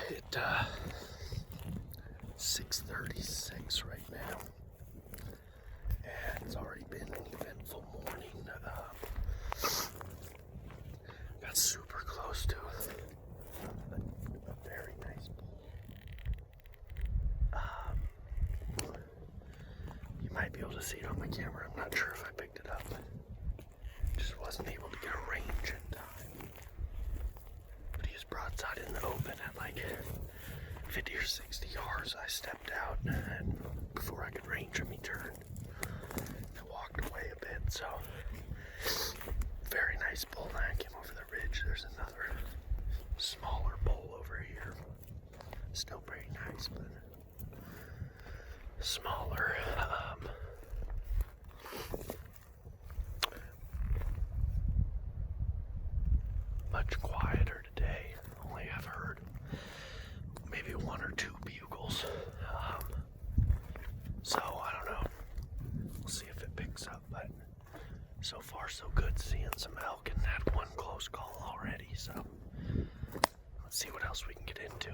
It 6:36 right now, and it's already been an eventful morning. Got super close to a very nice bull. You might be able to see it on my camera. I'm not sure if I picked it up. Just wasn't able to get a range in time. But he was broadside in the open at like 50 or 60 yards. I stepped out, and before I could range him, he turned and walked away a bit. So, very nice bull. Now I came over the ridge. There's another smaller bull over here. Still pretty nice, but smaller. Much quieter today. Only I've heard maybe one or two bugles. So I don't know. We'll see if it picks up, but so far so good. Seeing some elk and had one close call already. So let's see what else we can get into.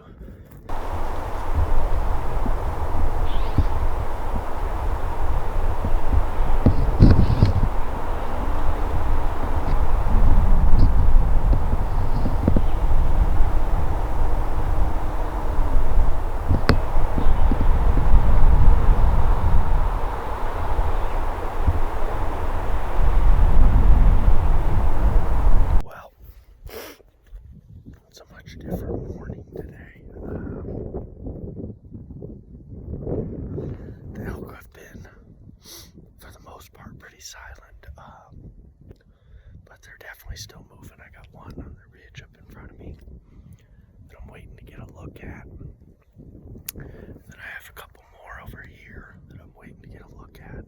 Different morning today. The elk have been, for the most part, pretty silent, but they're definitely still moving. I got one on the ridge up in front of me that I'm waiting to get a look at. Then I have a couple more over here that I'm waiting to get a look at.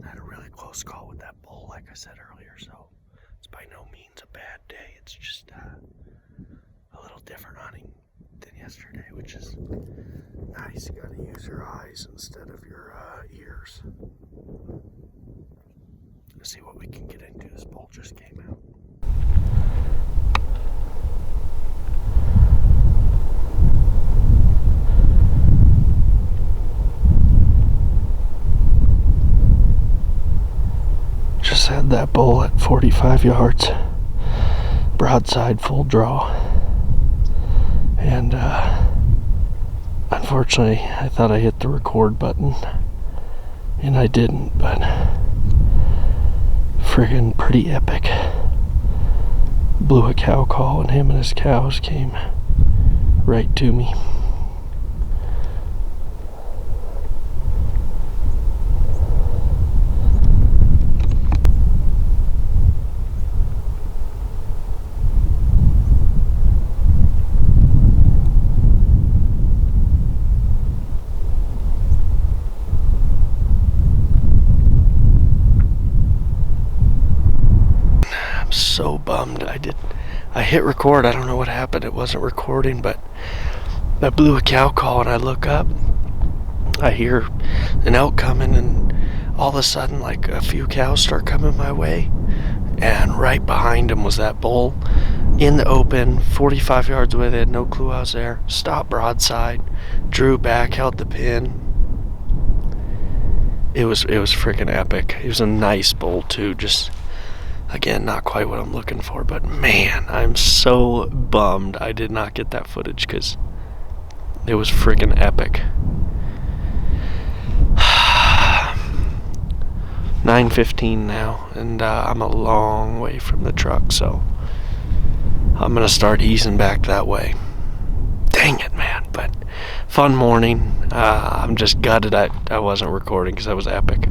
I had a really close call with that bull, like I said earlier, so it's by no means a bad day. It's just a little different hunting than yesterday, which is nice. You gotta use your eyes instead of your ears. Let's see what we can get into. This bull just came out. Just had that bull at 45 yards, broadside, full draw. And unfortunately, I thought I hit the record button, and I didn't, but friggin' pretty epic. Blew a cow call, and him and his cows came right to me. So bummed. I hit record. I don't know what happened. It wasn't recording, but I blew a cow call, and I look up. I hear an elk coming, and all of a sudden, like, a few cows start coming my way, and right behind him was that bull in the open, 45 yards away. They had no clue I was there. Stopped broadside, drew back, held the pin. It was freaking epic. It was a nice bull too. Just, again, not quite what I'm looking for, but man, I'm so bummed I did not get that footage because it was freaking epic. 9:15 now, and I'm a long way from the truck, so I'm gonna start easing back that way. Dang it, man, but fun morning. I'm just gutted I wasn't recording because that was epic.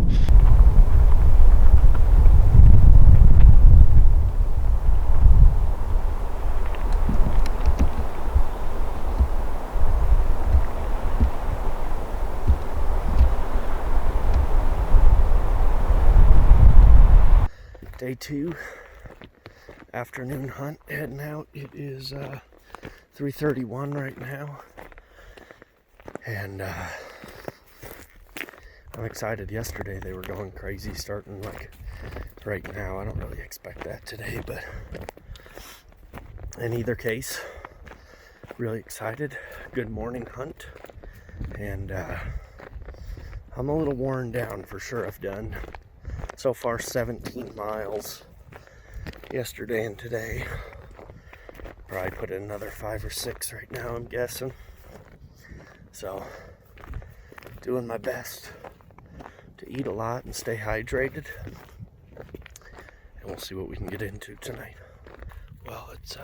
Day 2, afternoon hunt, heading out. It is 3:31 right now, and I'm excited. Yesterday they were going crazy, starting like right now. I don't really expect that today, but in either case, Really excited. Good morning hunt. And I'm a little worn down for sure. I've done so far 17 miles yesterday and today. Probably put in another 5 or 6 right now, I'm guessing. So, doing my best to eat a lot and stay hydrated. And we'll see what we can get into tonight. Well, it's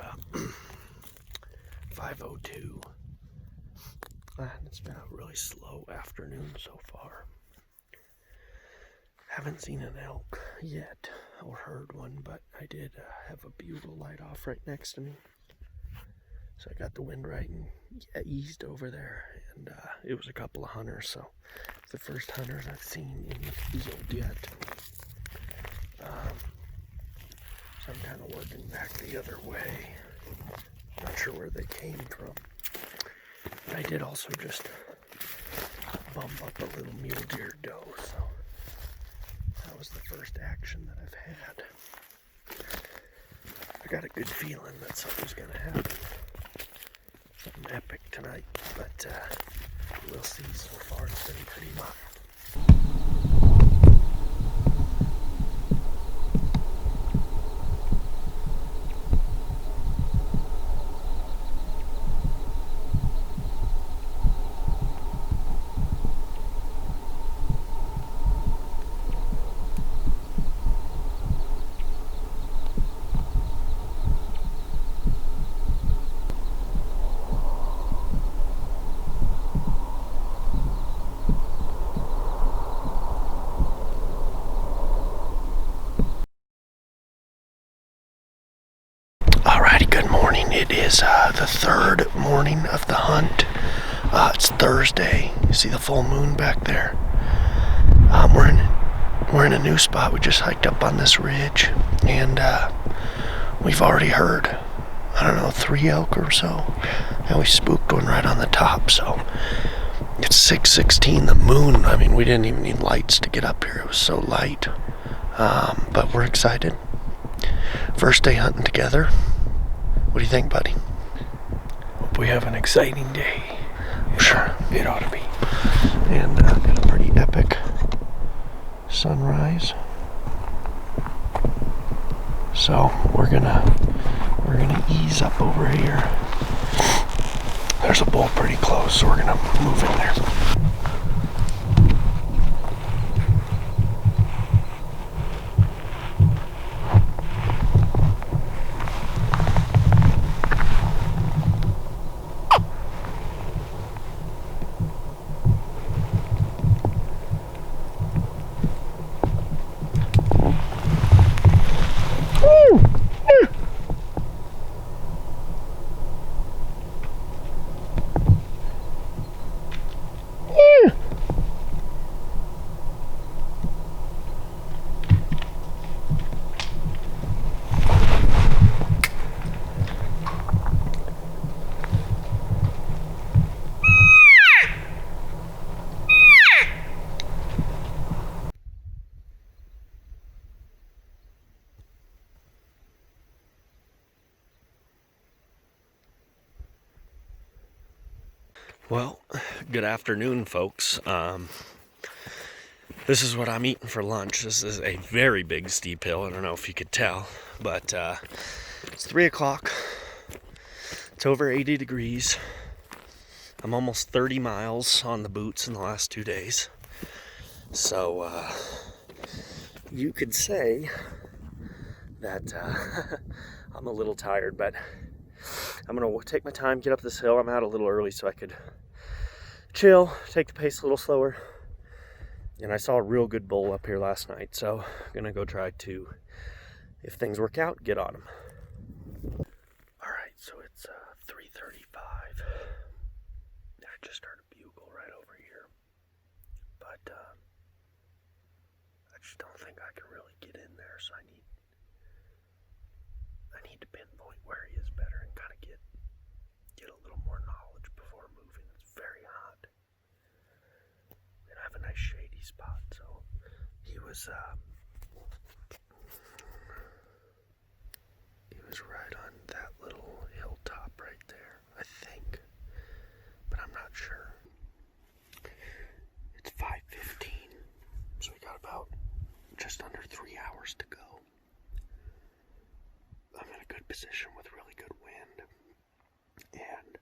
5:02. And it's been a really slow afternoon so far. Haven't seen an elk yet or heard one, but I did have a bugle light off right next to me. So I got the wind right and eased over there, and it was a couple of hunters, so it's the first hunters I've seen in the field yet. So I'm kind of working back the other way. Not sure where they came from. But I did also just bump up a little mule deer doe, so that was the first action that I've had. I got a good feeling that something's gonna happen. Something epic tonight, but we'll see. So far it's been pretty mild. Alrighty, good morning. It is the third morning of the hunt. It's Thursday. You see the full moon back there. We're in a new spot. We just hiked up on this ridge, and we've already heard, 3 elk or so, and we spooked one right on the top. So it's 6:16. The moon. I mean, we didn't even need lights to get up here. It was so light. But we're excited. First day hunting together. What do you think, buddy? Hope we have an exciting day. Sure. It ought to be. And got a pretty epic sunrise. So we're gonna ease up over here. There's a bull pretty close, so we're gonna move in there. Well, good afternoon, folks. This is what I'm eating for lunch. This is a very big steep hill. I don't know if you could tell, but it's 3 o'clock. It's over 80 degrees. I'm almost 30 miles on the boots in the last 2 days. So you could say that I'm a little tired, but I'm going to take my time, get up this hill. I'm out a little early so I could chill, take the pace a little slower. And I saw a real good bull up here last night, so I'm going to go try to, if things work out, get on him. Alright, so it's 3:35. I just heard a bugle right over here. But I just don't think I can really get in there, so I need to pinpoint where he is better and kind of get a little more knowledge before moving. It's very hot. And I have a nice shady spot, so he was right on that little hilltop right there, I think. not sure. It's 5:15, so we got about just under 3 hours to go. I'm in a good position with really good wind, and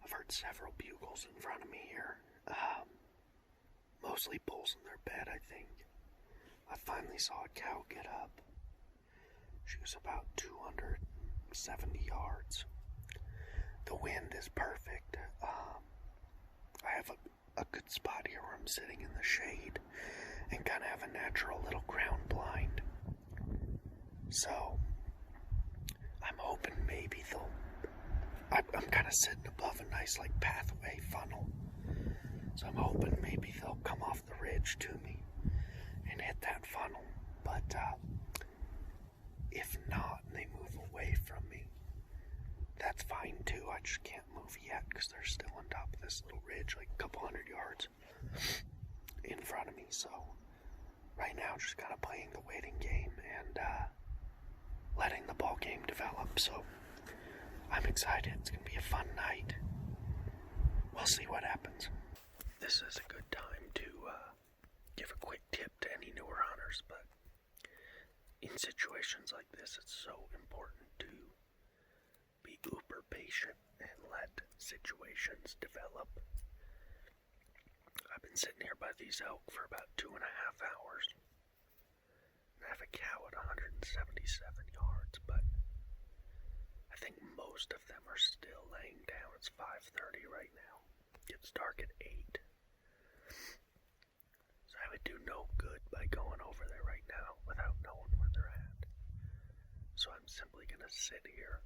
I've heard several bugles in front of me here. Mostly bulls in their bed, I think. I finally saw a cow get up. She was about 270 yards. The wind is perfect. I have a good spot here where I'm sitting in the shade and kind of have a natural little ground blind. So I'm hoping maybe I'm kind of sitting above a nice like pathway funnel. So I'm hoping maybe they'll come off the ridge to me and hit that funnel. But if not, and they move away from me, that's fine too. I just can't move yet because they're still on top of this little ridge, like a couple hundred yards in front of me. So right now, just kind of playing the waiting game and letting the ball game develop. So I'm excited. It's going to be a fun night. We'll see what happens. This is a good time to give a quick tip to any newer hunters, but in situations like this, it's so important to be uber patient and let situations develop. I've been sitting here by these elk for about 2.5 hours. I have a cow at 177 yards, but I think most of them are still laying down. It's 5:30 right now. It's dark at 8. So I would do no good by going over there right now without knowing where they're at. So I'm simply going to sit here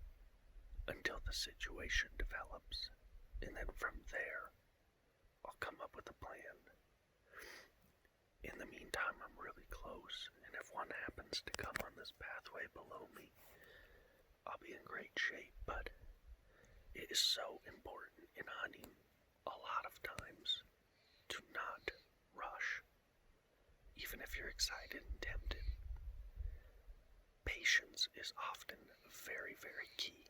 until the situation develops. And then from there, I'll come up with a plan. In the meantime, I'm really close. And if one happens to come on this pathway below me, I'll be in great shape. But it is so important in hunting a lot of times to not rush. Even if you're excited and tempted, patience is often very, very key.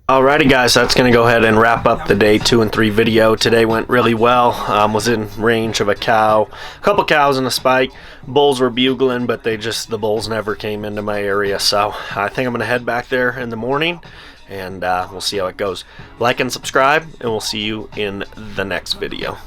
Alrighty guys, that's going to go ahead and wrap up the day 2 and 3 video. Today went really well. Was in range of a cow, a couple cows and a spike. Bulls were bugling, but the bulls never came into my area. So I think I'm going to head back there in the morning and we'll see how it goes. Like and subscribe, and we'll see you in the next video.